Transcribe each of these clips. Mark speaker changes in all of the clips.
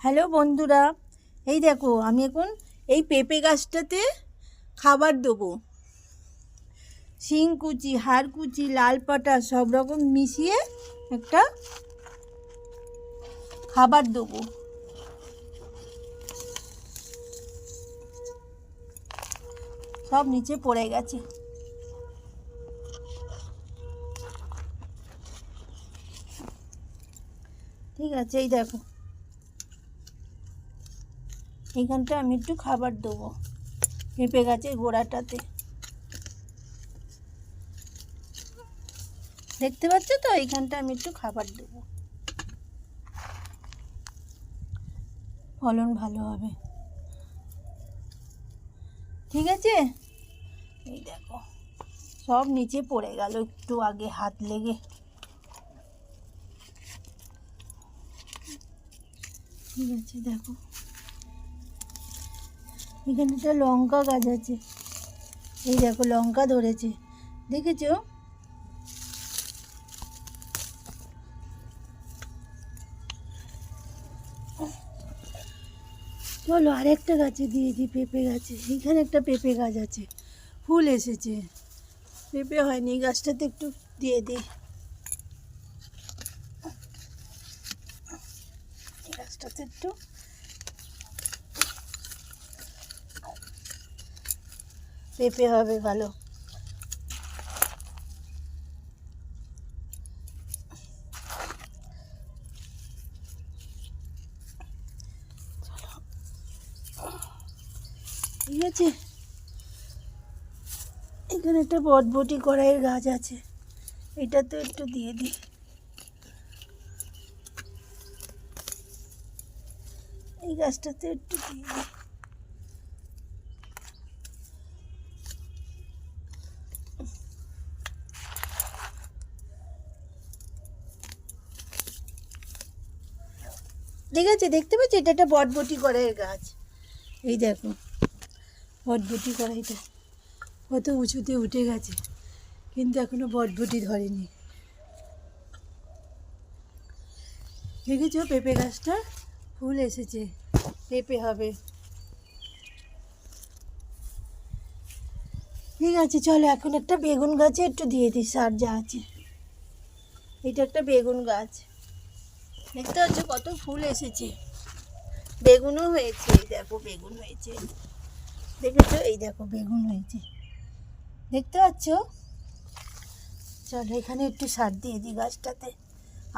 Speaker 1: Hello বন্ধুরা, এই দেখো আমি এখন এই পেঁপে গাছটাতে খাবার দেবো। শিং কুচি, হাড় কুচি, লাল পাটা সব রকম মিশিয়ে একটা খাবার দেবো। সব নিচে পড়ে গেছে। ঠিক আছে, এই দেখো এইখানটা আমি একটু খাবার দেবো পেঁপে গাছের গোড়াটাতে। দেখতে পাচ্ছ তো, এইখানটা আমি একটু খাবার দেবো, ফলন ভালো হবে। ঠিক আছে, এই দেখো সব নিচে পড়ে গেল একটু আগে হাত লেগে। ঠিক আছে, দেখো এখানে একটা লঙ্কা গাছ আছে, এই দেখো লঙ্কা ধরেছে, দেখেছো? চলো আরেকটা গাছে দিয়ে দিই, পেঁপে গাছে। এখানে একটা পেঁপে গাছ আছে, ফুল এসেছে, পেঁপে হয়নি, গাছটাতে একটু দিয়ে দিই। গাছটাতে একটু পেঁপে হবে ভালো। ঠিক আছে, এখানে একটা বটবটি কড়াইয়ের গাছ আছে, এটা তো একটু দিয়ে দিই। এই গাছটাতে একটু দিয়ে দিই। ঠিক আছে, দেখতে পাচ্ছি এটা একটা বটবটি কড়াইয়ের গাছ। এই দেখো বটবটি কড়াইটা কত উঁচুতে উঠে গেছে, কিন্তু এখনো বটবটি ধরেনি। দেখেছো পেঁপে গাছটা ফুল এসেছে, পেঁপে হবে। ঠিক আছে, চলো এখন একটা বেগুন গাছে একটু দিয়ে দিই সার যা আছে। এটা একটা বেগুন গাছ, দেখতে পাচ্ছ কত ফুল এসেছে, বেগুনও হয়েছে। এই দেখো বেগুন হয়েছে, দেখেছো? এই দেখো বেগুন হয়েছে, দেখতে পাচ্ছ? চলো এখানে একটু সার দিয়ে দিই গাছটাতে,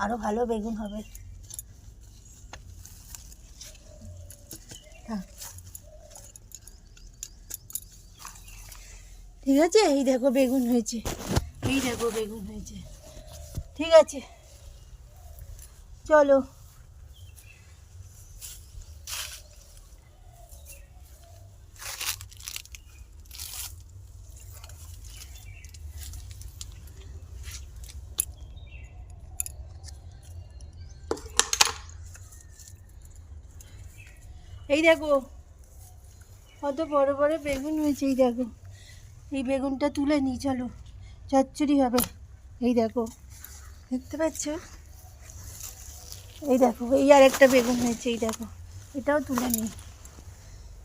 Speaker 1: আরও ভালো বেগুন হবে। ঠিক আছে, এই দেখো বেগুন হয়েছে, এই দেখো বেগুন হয়েছে। ঠিক আছে, চলো এই দেখো কত বড় বড় বেগুন হয়েছে। এই দেখো এই বেগুনটা তুলে নিই, চলো চচ্চড়ি হবে। এই দেখো দেখতে পাচ্ছ? এই দেখো এই আর একটা বেগুন হয়েছে, এই দেখো এটাও তুলে নিই।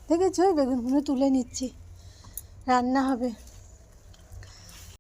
Speaker 1: দেখেছো? এই বেগুনগুলো তুলে নিচ্ছি, রান্না হবে।